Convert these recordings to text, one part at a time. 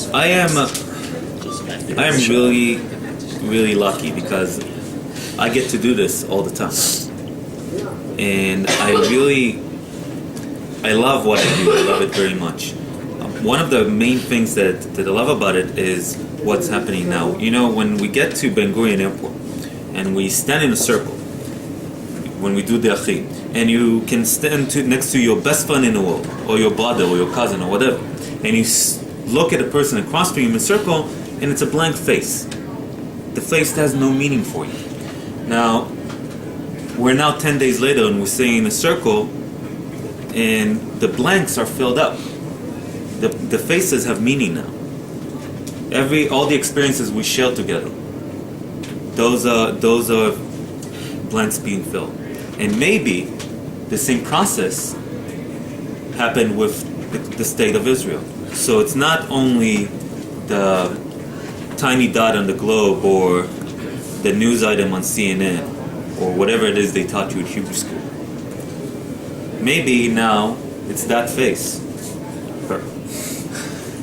I am really, really lucky because I get to do this all the time, and I love what I do. I love it very much. One of the main things that I love about it is what's happening now. You know, when we get to Ben Gurion Airport and we stand in a circle, when we do the Achi, and you can stand next to your best friend in the world, or your brother, or your cousin, or whatever, and you look at a person across from you in a circle, and it's a blank face. The face has no meaning for you. Now, we're now 10 days later, and we're sitting in a circle, and the blanks are filled up. The faces have meaning now. All the experiences we share together, those are blanks being filled. And maybe the same process happened with the state of Israel. So it's not only the tiny dot on the globe or the news item on CNN or whatever it is they taught you at Hebrew school. Maybe now it's that face.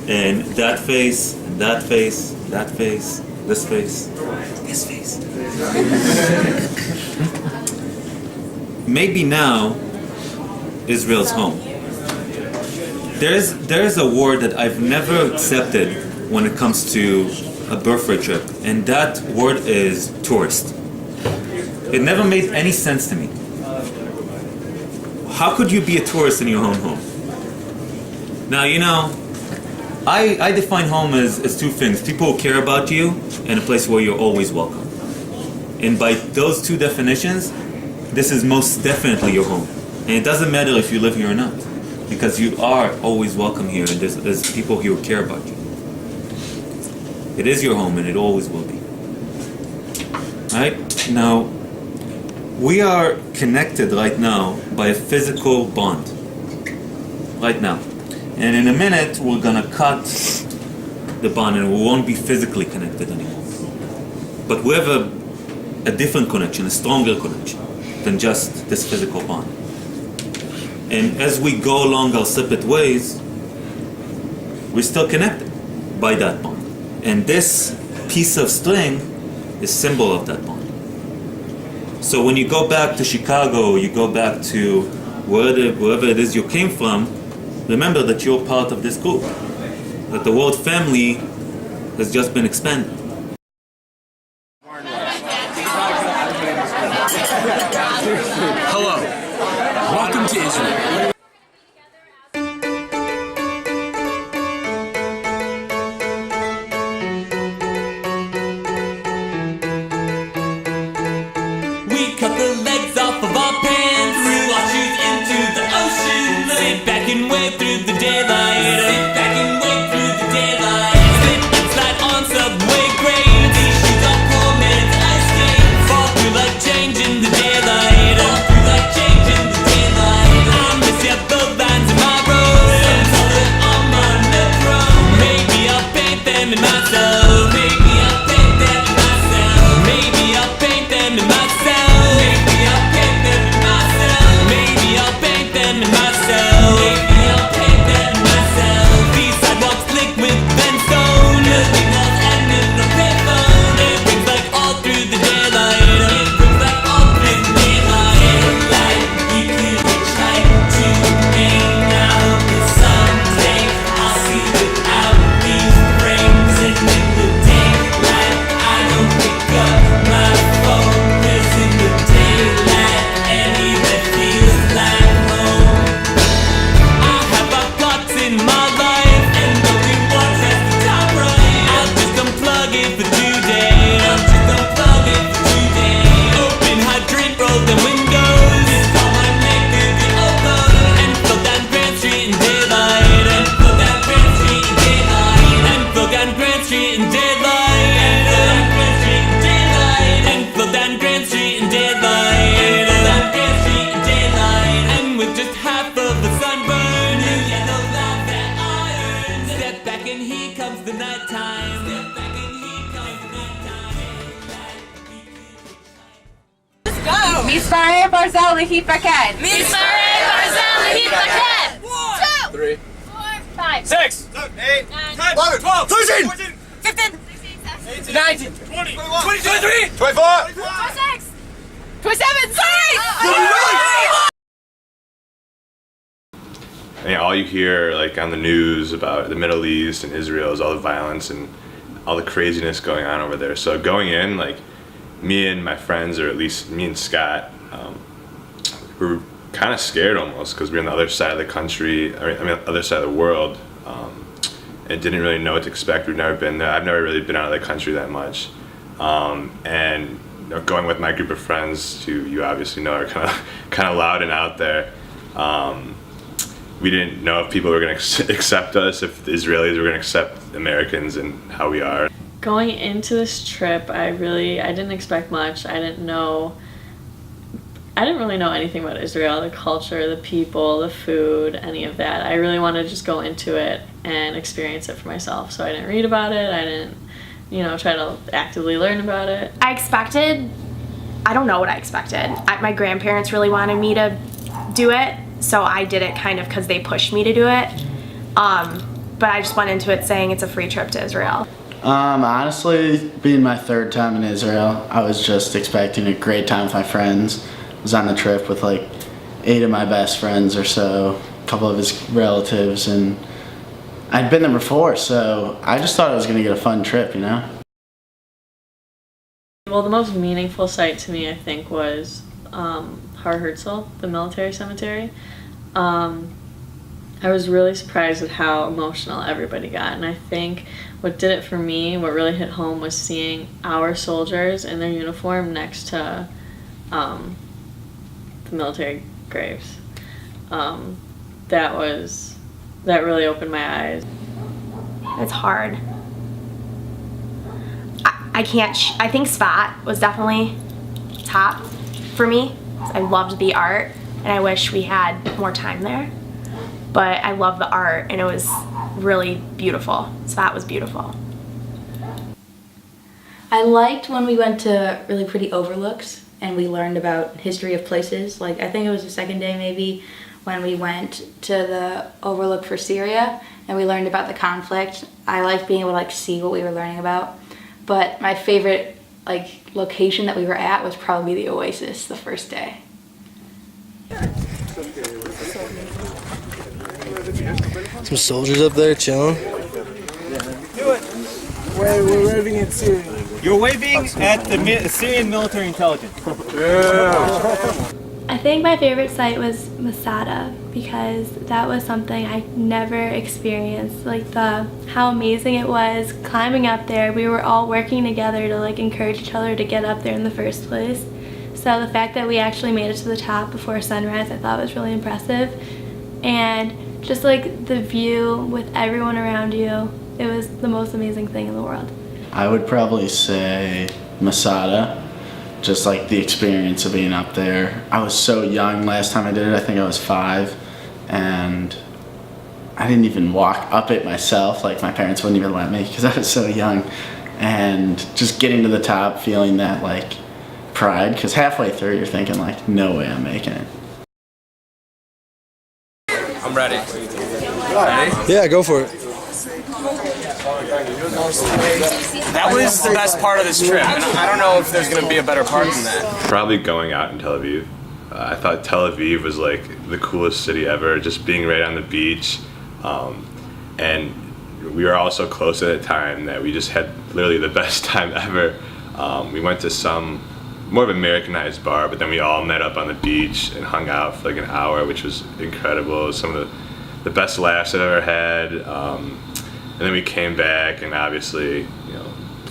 And that face, and that face, that face, this face, this face. Maybe now Israel's home. There's a word that I've never accepted when it comes to a birthday trip, and that word is tourist. It never made any sense to me. How could you be a tourist in your own home? Now, you know, I define home as two things: people who care about you and a place where you're always welcome. And by those two definitions, this is most definitely your home. And it doesn't matter if you live here or not, because you are always welcome here, and there's people here who care about you. It is your home, and it always will be. Right? Now, we are connected right now by a physical bond. Right now. And in a minute, we're going to cut the bond, and we won't be physically connected anymore. But we have a different connection, a stronger connection than just this physical bond. And as we go along our separate ways, we're still connected by that bond. And this piece of string is symbol of that bond. So when you go back to Chicago, you go back to wherever it is you came from, remember that you're part of this group, that the word family has just been expanded. Hello. Welcome to Israel. We cut the legs off of our pants, threw our shoes into the ocean, sit back and wait through the daylight, sit back and wait through the daylight, slip and slide on subway grades, these shoes are poor man's ice skates, fall through like change in the daylight, fall through like change in the daylight. I miss ya, the lines in my road, some solid on monochrome, maybe I'll paint them in myself, maybe I'll paint them in myself, maybe I'll paint them in myself. Maybe I'll paint them in myself. Maybe I'll paint them in myself. Maybe I'll paint them in myself. These sidewalks slick with brimstone, building walls and in the payphone. It rings like all through the daylight. It rings like all through the daylight. Daylight, we could hitchhike to hang out, 'cause someday I'll see without these frames. And in the daylight, I don't pick up my phone. 'Cause in the daylight, anywhere feels like home. I have my plots in my life, and only one has the top right. I'll just unplug it for today. I'll just unplug it for today. Open hydrant, roll down windows. This call my neck through the upload. And float down Grand Street in daylight. And float down Grand Street in daylight. And float down Grand Street in daylight. And float down Grand Street in daylight. And float down Grand Street in daylight. And float down Grand Street in daylight. And with just half of the sunburn, new yellow love that iron. Step back and here comes the nighttime. Step back and here comes the nighttime. Let's go! מספרי ברזל להיפקד. מספרי ברזל להיפקד! 1, 2, 3, 4, 5, 6, 8, 9, 11, 12, 13, 15, 19, 20, 23, 24. 26, 27, sorry! And all you hear like on the news about the Middle East and Israel is all the violence and all the craziness going on over there. So going in, like me and my friends, or at least me and Scott, we were kind of scared almost because we're on the other side of the country, other side of the world, and didn't really know what to expect. We've never been there. I've never really been out of the country that much, and going with my group of friends, who you obviously know are kind of loud and out there. We didn't know if people were going to accept us, if the Israelis were going to accept Americans and how we are. Going into this trip, I didn't expect much. I didn't really know anything about Israel, the culture, the people, the food, any of that. I really wanted to just go into it and experience it for myself. So I didn't read about it. I didn't, try to actively learn about it. I don't know what I expected. My grandparents really wanted me to do it, so I did it kind of because they pushed me to do it. But I just went into it saying it's a free trip to Israel. Honestly, being my third time in Israel, I was just expecting a great time with my friends. I was on the trip with like 8 of my best friends or so, a couple of his relatives, and I'd been there before, so I just thought I was gonna get a fun trip, Well, the most meaningful site to me, I think, was Har Herzl, the military cemetery. I was really surprised at how emotional everybody got, and I think what did it for me, what really hit home, was seeing our soldiers in their uniform next to the military graves. That really opened my eyes. It's hard. I think Svat was definitely top for me. I loved the art, and I wish we had more time there. But I love the art, and it was really beautiful. Svat was beautiful. I liked when we went to really pretty overlooks and we learned about history of places. Like, I think it was the second day maybe when we went to the overlook for Syria and we learned about the conflict. I liked being able to see what we were learning about. But my favorite location that we were at was probably the Oasis the first day. Some soldiers up there chilling. We're waving at Syria. You're waving at the Syrian military intelligence. I think my favorite site was Masada because that was something I never experienced. How amazing it was climbing up there. We were all working together to encourage each other to get up there in the first place. So the fact that we actually made it to the top before sunrise, I thought was really impressive. And just the view with everyone around you, it was the most amazing thing in the world. I would probably say Masada. Just the experience of being up there. I was so young last time I did it. I think I was 5, and I didn't even walk up it myself. My parents wouldn't even let me because I was so young. And just getting to the top, feeling that pride, because halfway through you're thinking no way I'm making it. I'm ready. Yeah, go for it. That was the best part of this trip, and I don't know if there's going to be a better part than that. Probably going out in Tel Aviv. I thought Tel Aviv was the coolest city ever, just being right on the beach. And we were all so close at the time that we just had literally the best time ever. We went to some more of an Americanized bar, but then we all met up on the beach and hung out for an hour, which was incredible. It was some of the best laughs I've ever had. And then we came back, and obviously,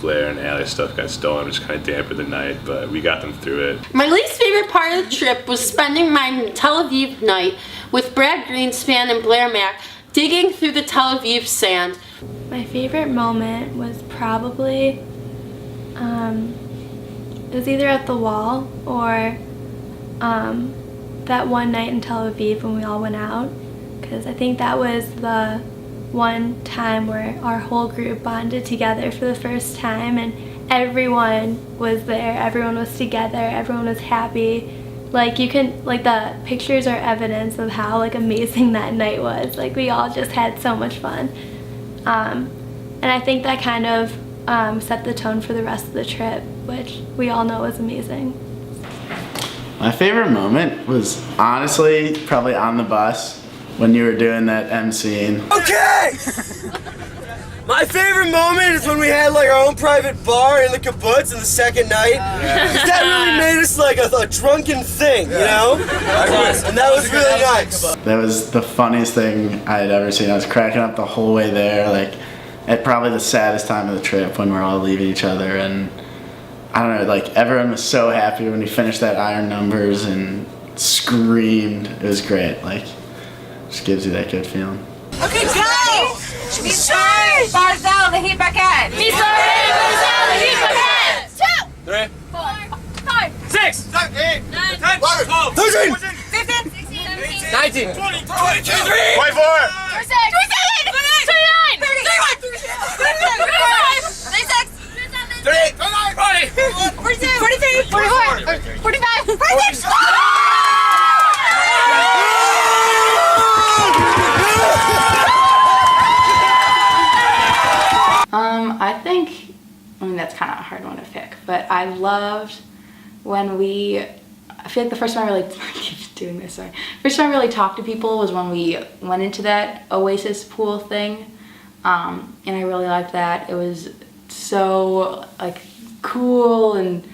Blair and Allie's stuff got stolen, which kind of dampened the night, but we got them through it. My least favorite part of the trip was spending my Tel Aviv night with Brad Greenspan and Blair Mack digging through the Tel Aviv sand. My favorite moment was probably, it was either at the wall or that one night in Tel Aviv when we all went out, because I think that was the one time where our whole group bonded together for the first time, and everyone was there, everyone was together, everyone was happy. The pictures are evidence of how amazing that night was. We all just had so much fun. And I think that kind of set the tone for the rest of the trip, which we all know was amazing. My favorite moment was honestly probably on the bus when you were doing that emceeing. Okay! My favorite moment is when we had like our own private bar in the kibbutz in the second night. 'Cause that really made us like a drunken thing, you know? And that was really nice. That was the funniest thing I had ever seen. I was cracking up the whole way there, like at probably the saddest time of the trip when we're all leaving each other, and I don't know, like everyone was so happy when we finished that Iron Numbers and screamed. It was great. Like, just gives you that good feeling. Okay, go! Mishar! Barzal, the heat baguette! Mishar! Barzal, the heat baguette! 2! 3, 4, 5, 6, 7, 8, 9, 10, 12, 13, 15, 16, 17, 19, 20, 22, 24, 26, 27, 29, 30, 31, 36, 38, 39, 40, 42, 43, 44, 45, 46! I mean, that's kind of a hard one to pick, but I loved when I feel like the first time I really, I keep doing this, sorry. First time I really talked to people was when we went into that Oasis pool thing, and I really liked that. It was so like cool in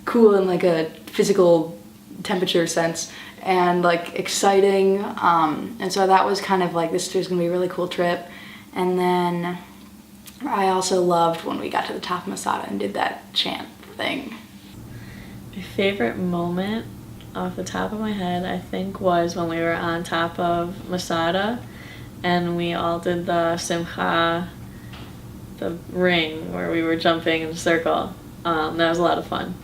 like a physical temperature sense, and like exciting, and so that was kind of like, this was gonna be a really cool trip. And then I also loved when we got to the top of Masada and did that chant thing. My favorite moment off the top of my head, I think, was when we were on top of Masada and we all did the Simcha, the ring, where we were jumping in a circle. That was a lot of fun.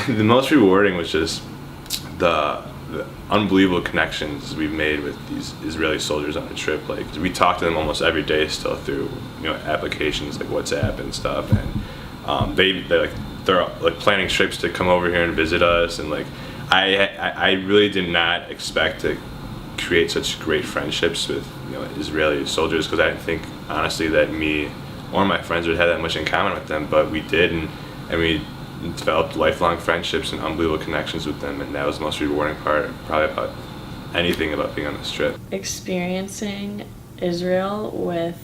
The most rewarding was just the unbelievable connections we've made with these Israeli soldiers on the trip. Like, we talk to them almost every day still through, you know, applications like WhatsApp and stuff, and they're planning trips to come over here and visit us. And like, I really did not expect to create such great friendships with, you know, Israeli soldiers, because I didn't think honestly that me or my friends would have that much in common with them, but we did, and we developed lifelong friendships and unbelievable connections with them, and that was the most rewarding part probably about anything about being on this trip. Experiencing Israel with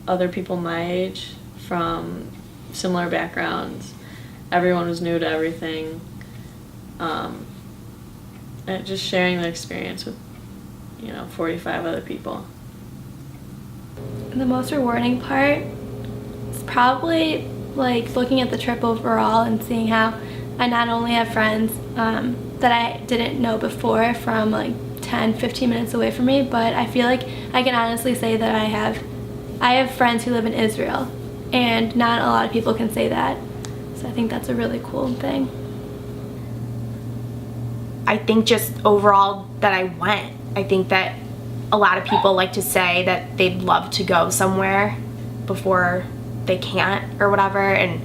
other people my age from similar backgrounds. Everyone was new to everything. And just sharing the experience with, 45 other people. The most rewarding part is probably like looking at the trip overall and seeing how I not only have friends that I didn't know before from like 10-15 minutes away from me, but I feel like I can honestly say that I have friends who live in Israel, and not a lot of people can say that. So I think that's a really cool thing. I think just overall that I went. I think that a lot of people like to say that they'd love to go somewhere before they can't or whatever, and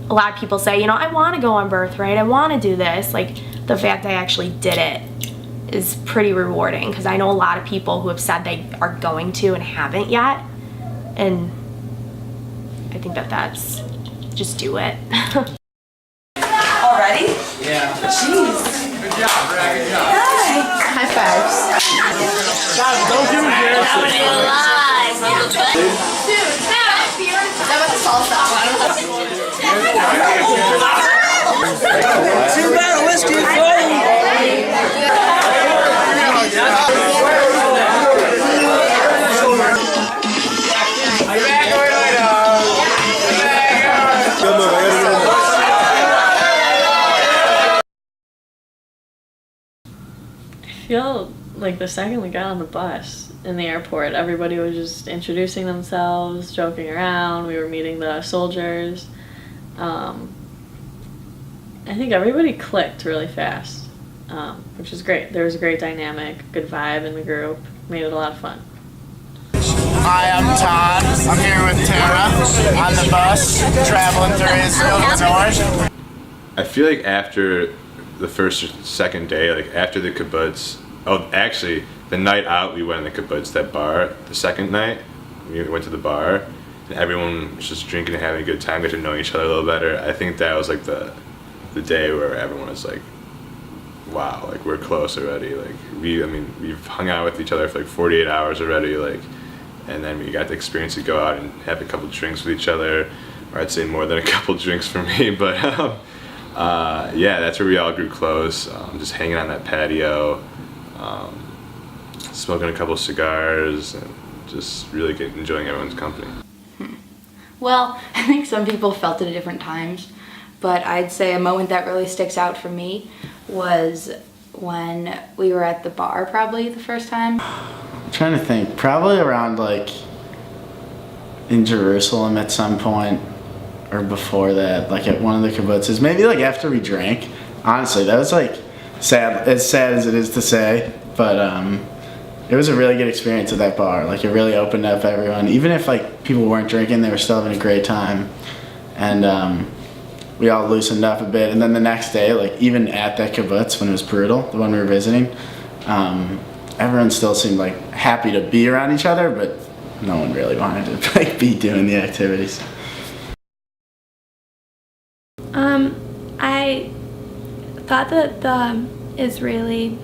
a lot of people say, I want to go on Birthright, I want to do this. Like, the fact I actually did it is pretty rewarding, because I know a lot of people who have said they are going to and haven't yet, and I think that's just do it. Already? Yeah. Jeez. Good job, Brad. Good job. Hi. High fives. Don't give me this. How about the salsa? Too bad a whiskey is flowing. feel like the second we got on the bus in the airport, everybody was just introducing themselves, joking around. We were meeting the soldiers. I think everybody clicked really fast, which was great. There was a great dynamic, good vibe in the group. Made it a lot of fun. Hi, I'm Todd. I'm here with Tara on the bus, traveling through Israel to North. I feel like after the first or second day, like after the kibbutz, actually, the night out we went in the kibbutz, that bar. The second night, we went to the bar, and everyone was just drinking and having a good time, got to know each other a little better. I think that was like the day where everyone was like, wow, like we're close already. Like we've hung out with each other for like 48 hours already, like, and then we got the experience to go out and have a couple drinks with each other, or I'd say more than a couple drinks for me, but yeah, that's where we all grew close, just hanging on that patio, smoking a couple cigars, and just really enjoying everyone's company. Well, I think some people felt it at different times, but I'd say a moment that really sticks out for me was when we were at the bar probably the first time. I'm trying to think, probably around like in Jerusalem at some point, or before that, like at one of the kibbutzes, maybe like after we drank. Honestly, that was like sad as it is to say, but it was a really good experience at that bar. Like it really opened up everyone. Even if like people weren't drinking, they were still having a great time, and we all loosened up a bit. And then the next day, like even at that kibbutz when it was brutal, the one we were visiting, everyone still seemed like happy to be around each other, but no one really wanted to like be doing the activities. I thought that the Israeli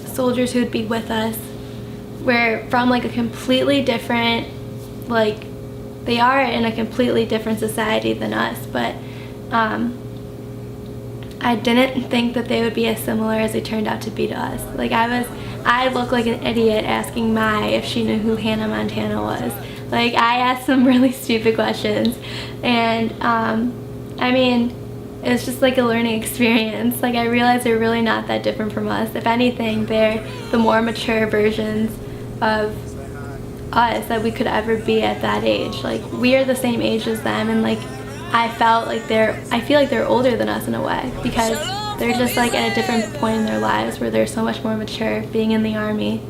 soldiers who would be with us were from like a completely different, like they are in a completely different society than us, but I didn't think that they would be as similar as they turned out to be to us. Like I looked like an idiot asking Mai if she knew who Hannah Montana was. Like I asked some really stupid questions, and I mean, it was just like a learning experience. Like I realized they're really not that different from us. If anything, they're the more mature versions of us that we could ever be at that age. Like we are the same age as them, and like I feel like they're older than us in a way, because they're just like at a different point in their lives where they're so much more mature being in the army.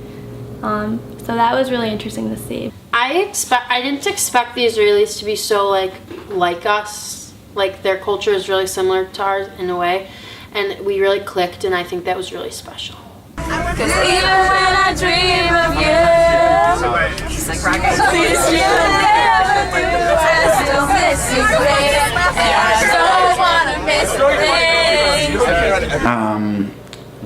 So that was really interesting to see. I didn't expect the Israelis to be so like us. Like their culture is really similar to ours in a way, and we really clicked, and I think that was really special. Cause even when I dream of you, he's like rocking. Please you never do. I still miss you, baby, and I don't wanna miss a thing.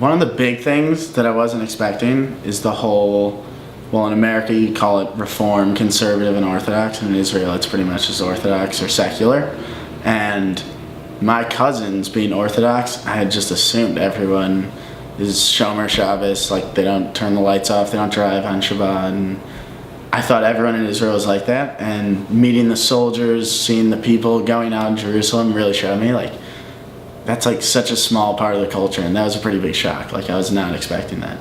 One of the big things that I wasn't expecting is the whole, well, in America you call it Reform, Conservative, and Orthodox, and in Israel it's pretty much just Orthodox or secular. And my cousins being Orthodox, I had just assumed everyone is Shomer Shabbos, like they don't turn the lights off, they don't drive on Shabbat, and I thought everyone in Israel was like that. And meeting the soldiers, seeing the people going out in Jerusalem really showed me like that's like such a small part of the culture, and that was a pretty big shock. Like I was not expecting that.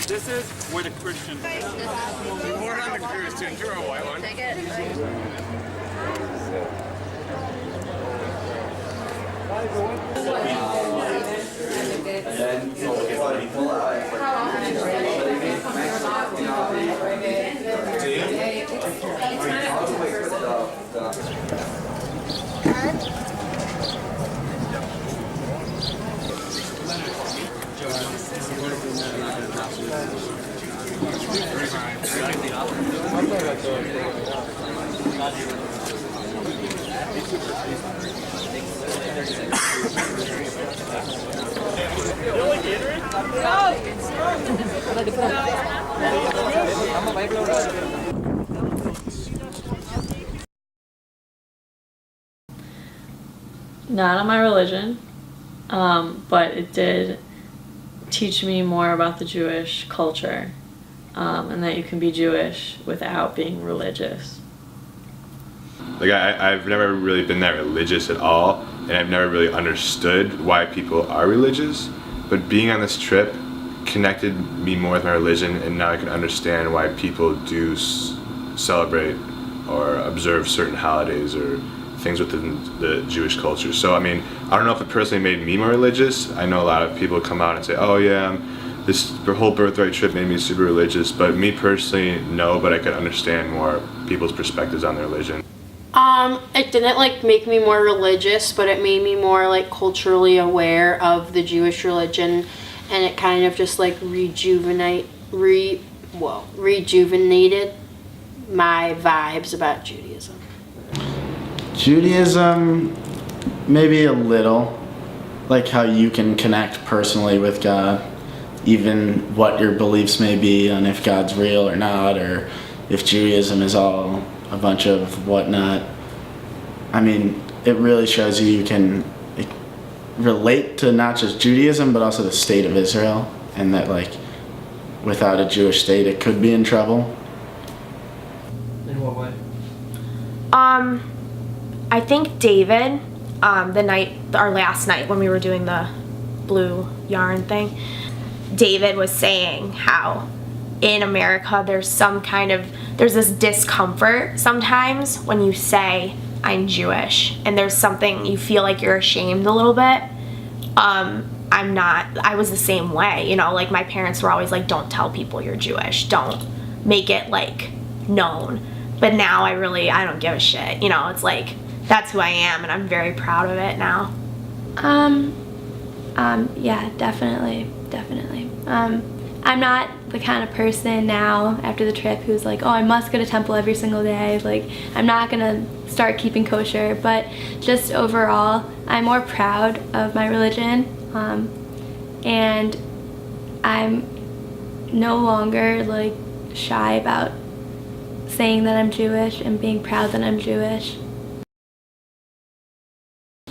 This is where the Christians. We're on the cruise too. You're a white one. Take it. Not on my religion, but it did teach me more about the Jewish culture, and that you can be Jewish without being religious. Like I've never really been that religious at all, and I've never really understood why people are religious. But being on this trip connected me more with my religion, and now I can understand why people do celebrate or observe certain holidays or things within the Jewish culture. So I mean, I don't know if it personally made me more religious. I know a lot of people come out and say, oh yeah, this whole birthright trip made me super religious, but me personally, no, but I could understand more people's perspectives on their religion. It didn't like make me more religious, but it made me more like culturally aware of the Jewish religion, and it kind of just like rejuvenated my vibes about Judaism. Judaism, maybe a little, like how you can connect personally with God, even what your beliefs may be on if God's real or not, or if Judaism is all a bunch of whatnot. I mean, it really shows you can relate to not just Judaism, but also the state of Israel, and that like without a Jewish state, it could be in trouble. In what way? I think David, our last night when we were doing the blue yarn thing, David was saying how in America there's this discomfort sometimes when you say I'm Jewish, and there's something you feel like you're ashamed a little bit. I'm not. I was the same way, you know, like my parents were always like, don't tell people you're Jewish, don't make it like known. But now I don't give a shit, you know, it's like that's who I am, and I'm very proud of it now. Yeah, definitely. I'm not the kind of person now after the trip who's like, oh, I must go to temple every single day. Like, I'm not gonna start keeping kosher, but just overall, I'm more proud of my religion, and I'm no longer like shy about saying that I'm Jewish and being proud that I'm Jewish.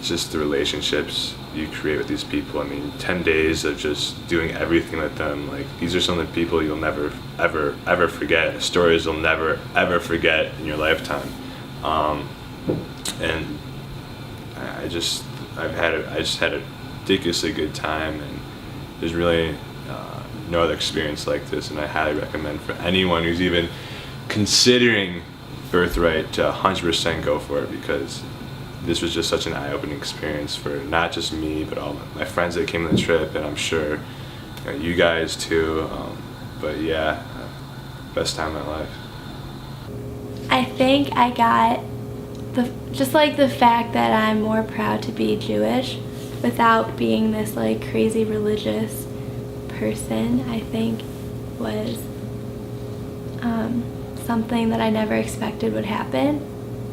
Just the relationships you create with these people. I mean, 10 days of just doing everything with them. Like, these are some of the people you'll never, ever, ever forget. Stories you'll never, ever forget in your lifetime. And I just had a ridiculously good time, and there's really no other experience like this, and I highly recommend for anyone who's even considering Birthright to 100% go for it, because this was just such an eye-opening experience for not just me, but all my friends that came on the trip, and I'm sure you guys too. But yeah, best time of my life. I think I got just the fact that I'm more proud to be Jewish without being this like crazy religious person, I think was something that I never expected would happen.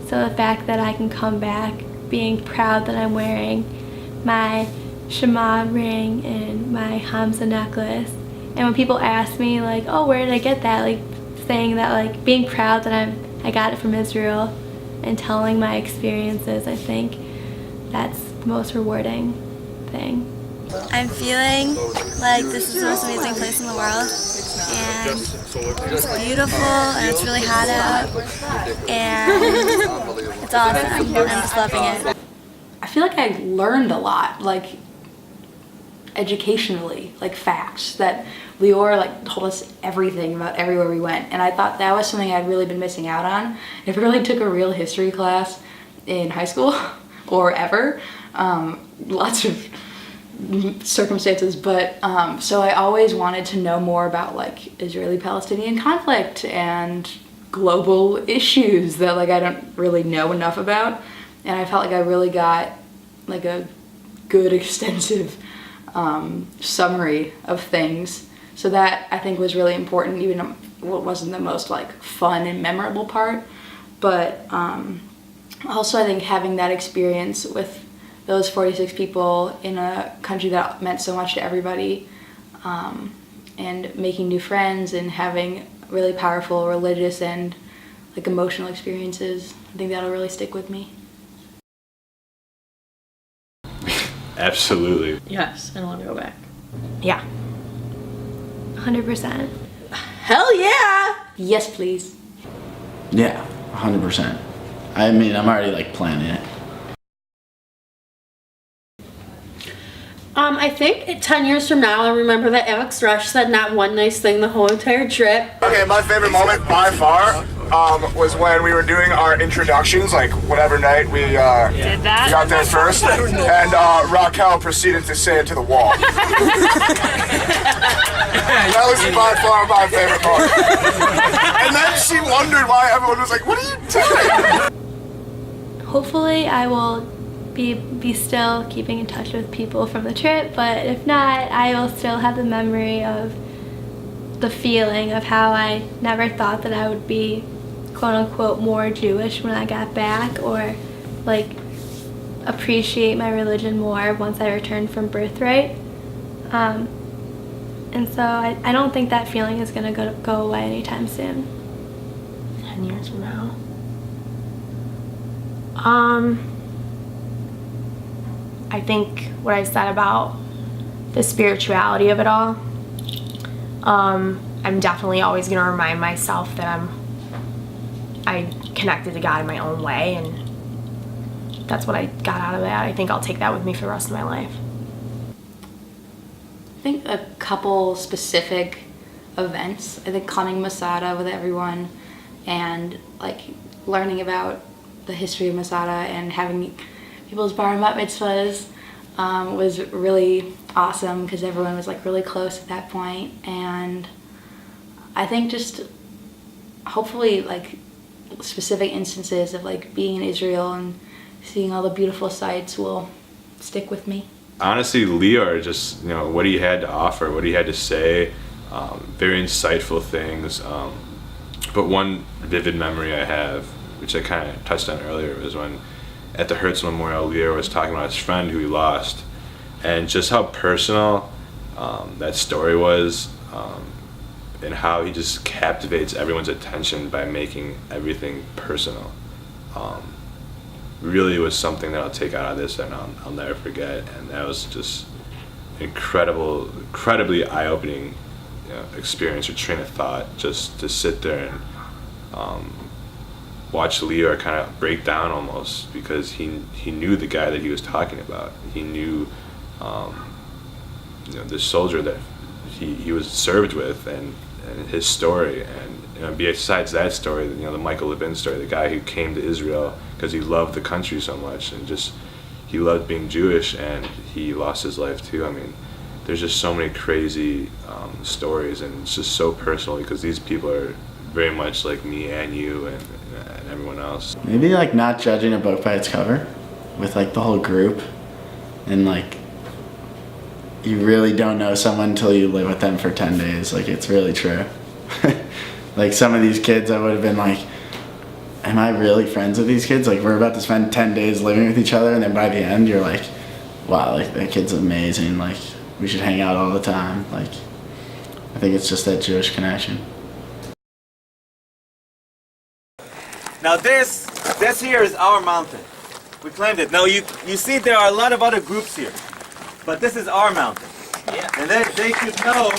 So the fact that I can come back being proud that I'm wearing my Shema ring and my Hamza necklace, and when people ask me like, oh, where did I get that, like saying that, like being proud that I got it from Israel and telling my experiences, I think that's the most rewarding thing. I'm feeling like this is the most amazing place in the world, and it's beautiful, and it's really hot out, and it's awesome. I'm just loving it. I feel like I learned a lot, like educationally, like facts that Lior like told us everything about everywhere we went, and I thought that was something I'd really been missing out on. If I really took a real history class in high school or ever, lots of circumstances, but so I always wanted to know more about like Israeli-Palestinian conflict and global issues that like I don't really know enough about, and I felt like I really got like a good extensive summary of things, so that I think was really important, even though it wasn't the most like fun and memorable part, but also I think having that experience with those 46 people in a country that meant so much to everybody, and making new friends and having really powerful religious and like emotional experiences, I think that'll really stick with me. Absolutely. Yes, I want to go back. Yeah. 100%. Hell yeah! Yes, please. Yeah, 100%. I mean, I'm already like planning it. I think 10 years from now, I'll remember that Alex Rush said not one nice thing the whole entire trip. Okay, my favorite moment by far was when we were doing our introductions, like whatever night we got there first, and Raquel proceeded to say it to the wall. That was by far my favorite moment. And then she wondered why everyone was like, "What are you doing?" Hopefully I will be still keeping in touch with people from the trip, but if not, I will still have the memory of the feeling of how I never thought that I would be quote unquote more Jewish when I got back, or like appreciate my religion more once I returned from Birthright. And so I don't think that feeling is gonna go away anytime soon. 10 years from now. I think what I said about the spirituality of it all, I'm definitely always going to remind myself that I connected to God in my own way, and that's what I got out of that. I think I'll take that with me for the rest of my life. I think a couple specific events. I think coming Masada with everyone and like learning about the history of Masada and having people's bar mitzvahs was really awesome because everyone was like really close at that point. And I think just hopefully like specific instances of like being in Israel and seeing all the beautiful sights will stick with me. Honestly, Lior, just what he had to offer, what he had to say, very insightful things. But one vivid memory I have, which I kind of touched on earlier, was when at the Herzl Memorial, Lior was talking about his friend who he lost, and just how personal that story was, and how he just captivates everyone's attention by making everything personal. Really was something that I'll take out of this and I'll never forget, and that was just incredibly eye-opening experience or train of thought, just to sit there and watch Lior kind of break down almost, because he knew the guy that he was talking about. He knew the soldier that he was served with, and his story, and besides that story, the Michael Levin story, the guy who came to Israel because he loved the country so much, and just he loved being Jewish, and he lost his life too. I mean, there's just so many crazy stories, and it's just so personal because these people are very much like me and you and everyone else. Maybe like not judging a book by its cover with like the whole group, and like you really don't know someone until you live with them for 10 days. Like, it's really true. Like some of these kids, I would have been like, am I really friends with these kids? Like, we're about to spend 10 days living with each other, and then by the end you're like, wow, like that kid's amazing, like we should hang out all the time. Like, I think it's just that Jewish connection. Now this here is our mountain. We claimed it. Now you see there are a lot of other groups here, but this is our mountain. Yeah. And they should know.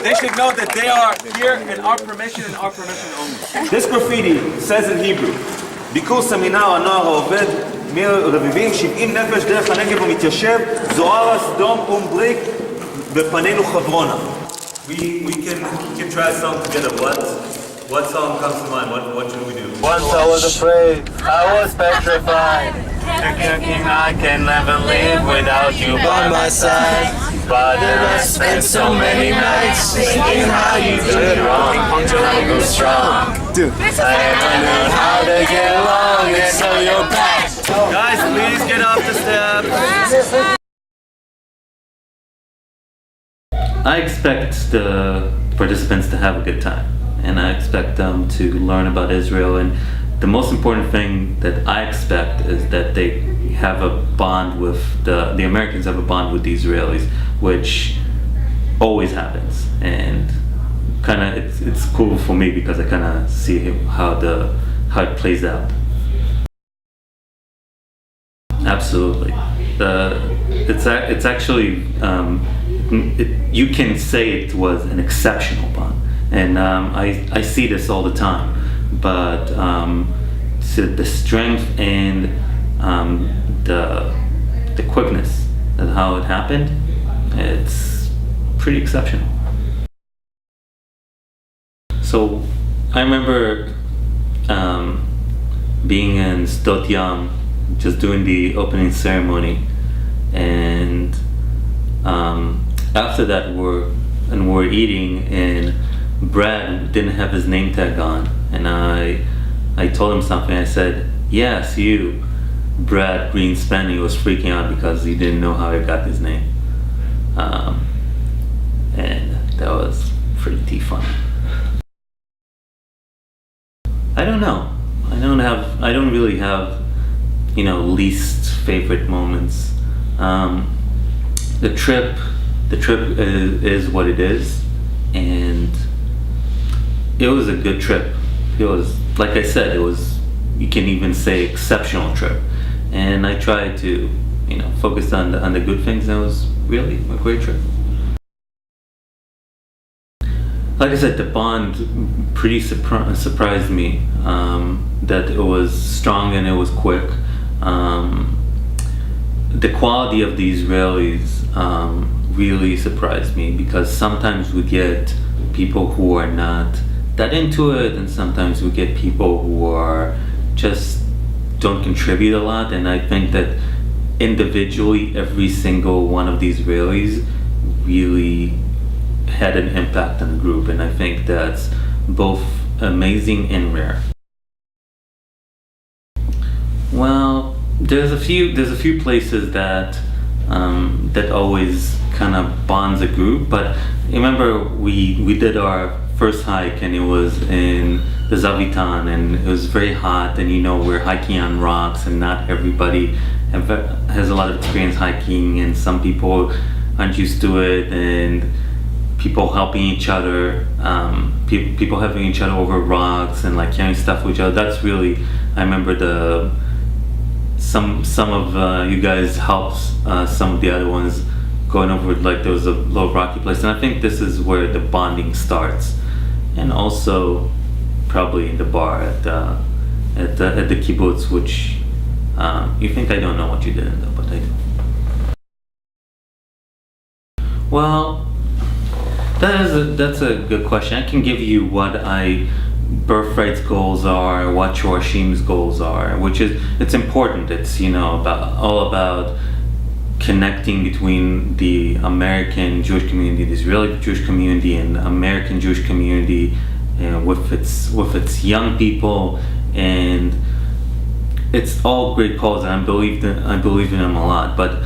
They should know that they are here in our permission and our permission only. This graffiti says in Hebrew, ביקור סמינר הנוער העובד מרביבים 70 נפש דרך הנגב המתיישב זוהרה סדום אומבריק בפנינו חברונה. We can try a song together. What song comes to mind? What should we do? Once I was afraid, I was petrified. Thinking I can never live without you by my side. But then I spent so many nights thinking how you did it wrong until I grew strong. Dude, I never knew how to get along until you're back. Guys, please get off the steps. I expect the participants to have a good time, and I expect them to learn about Israel, and the most important thing that I expect is that they have a bond with the Americans have a bond with the Israelis, which always happens, and kind of it's cool for me because I kind of see how it plays out. Absolutely, it's actually you can say it was an exceptional bond, and I see this all the time. But the strength and the quickness of how it happened, it's pretty exceptional. So I remember being in Sdot Yam, just doing the opening ceremony, and after that we're eating, and Brad didn't have his name tag on, and I told him something. I said, "Yes, you." Brad Greenspan, he was freaking out because he didn't know how I got his name, and that was pretty funny. I don't know. I don't really have, least favorite moments. The trip is what it is, and it was a good trip. It was, like I said, you can even say exceptional trip. And I tried to, focus on the good things, and it was really a great trip. Like I said, the bond pretty surprised me, that it was strong and it was quick. The quality of the Israelis really surprised me, because sometimes we get people who are not that into it, and sometimes we get people who are just don't contribute a lot. And I think that individually every single one of the Israelis really had an impact on the group, and I think that's both amazing and rare. Well, there's a few places that always kind of bonds a group, but remember we did our first hike, and it was in the Zavitan, and it was very hot, and we're hiking on rocks, and not everybody has a lot of experience hiking, and some people aren't used to it, and people helping each other, people helping each other over rocks and like carrying stuff with each other. That's really, I remember some of you guys helped some of the other ones going over, like there was a low rocky place, and I think this is where the bonding starts. And also probably in the bar at the kibbutz, which you think I don't know what you did in there, but I do. Well, that's a good question. I can give you what Birthright's goals are, what Shorashim's goals are, which is, it's important. It's all about connecting between the American Jewish community, the Israeli Jewish community, and the American Jewish community, with its young people, and it's all great causes. I believe in them a lot. But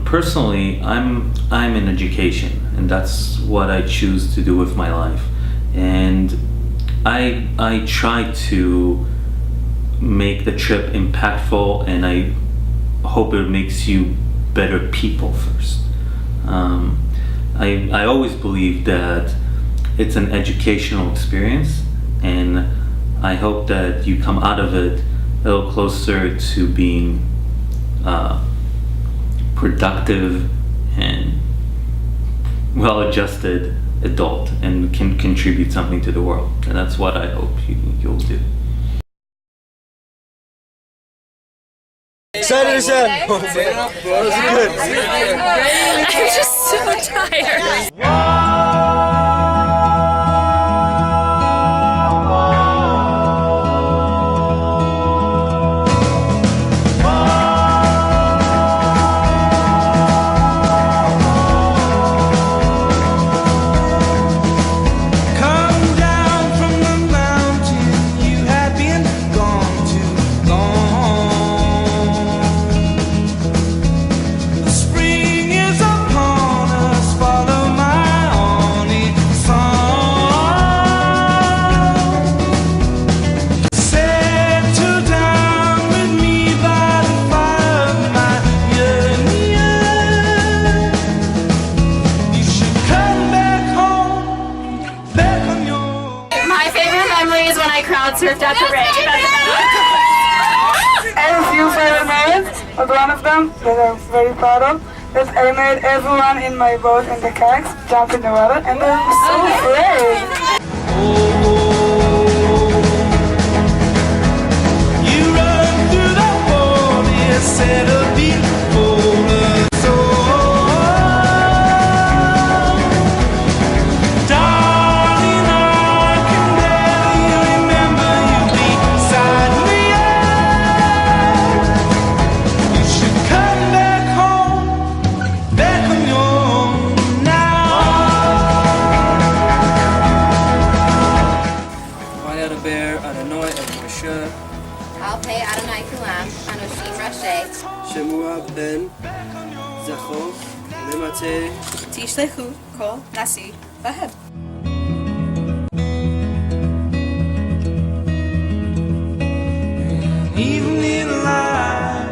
personally, I'm in education, and that's what I choose to do with my life, and I try to make the trip impactful, and I hope it makes you better people first. I always believe that it's an educational experience, and I hope that you come out of it a little closer to being productive and well-adjusted adult, and can contribute something to the world. And that's what I hope you'll do. Excited as hell. I'm just so tired. Surfed at the rave. I have a few favorite moments, but one of them that I'm very proud of is I made everyone in my boat and the kayaks jump in the water, and they're so brave. said a beautiful soul. Darling, I can barely remember you beside me. You should come back home, back on your own now. Maya Bear, Adonai, and Moshe. I'll pay Adonai Kulam, Anoshim Rashi. Shemua Ben Zachor Lemate Tishlechu Kol Nasi Bahem. Even in life.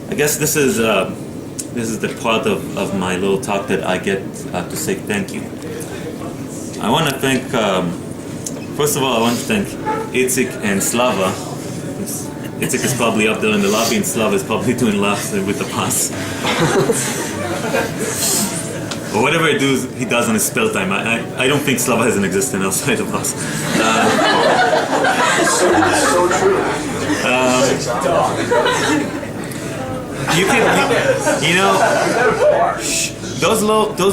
I guess this is the part of my little talk that I get to say thank you. I want to thank, first of all, I want to thank Itzik and Slava. Itzik is probably up there in the lobby, and Slava is probably doing laps with the pass. Or whatever he does in his spare time. I don't think Slava has an existence outside of us. So true. You know, those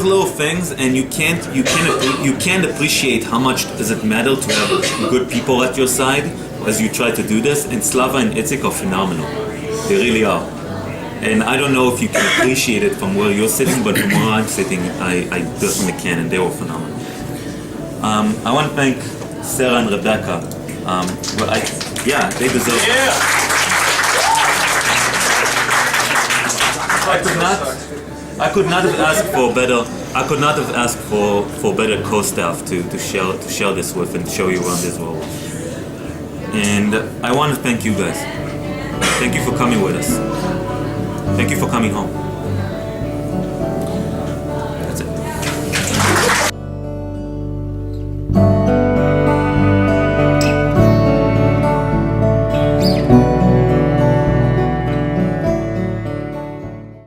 little things, and you can't appreciate how much does it matter to have good people at your side as you try to do this. And Slava and Itzik are phenomenal. They really are. And I don't know if you can appreciate it from where you're sitting, but from where I'm sitting, I definitely can, and they were phenomenal. I want to thank Sarah and Rebecca. They deserve it. I could not have asked for better. I could not have asked for better co-staff to share this with and show you around this world. And I want to thank you guys. Thank you for coming with us. Thank you for coming home. That's it.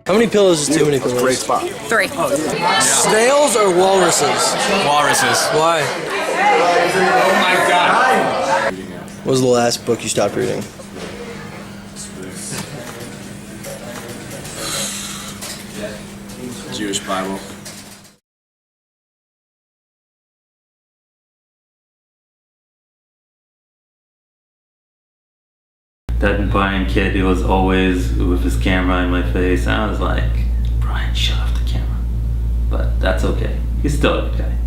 How many pillows is too many pillows? Great spot. 3. Snails or walruses? Walruses. Why? Oh my god. What was the last book you stopped reading? Jewish Bible. That Brian kid, he was always with his camera in my face. I was like, Brian, shut off the camera. But that's okay. He's still a good guy.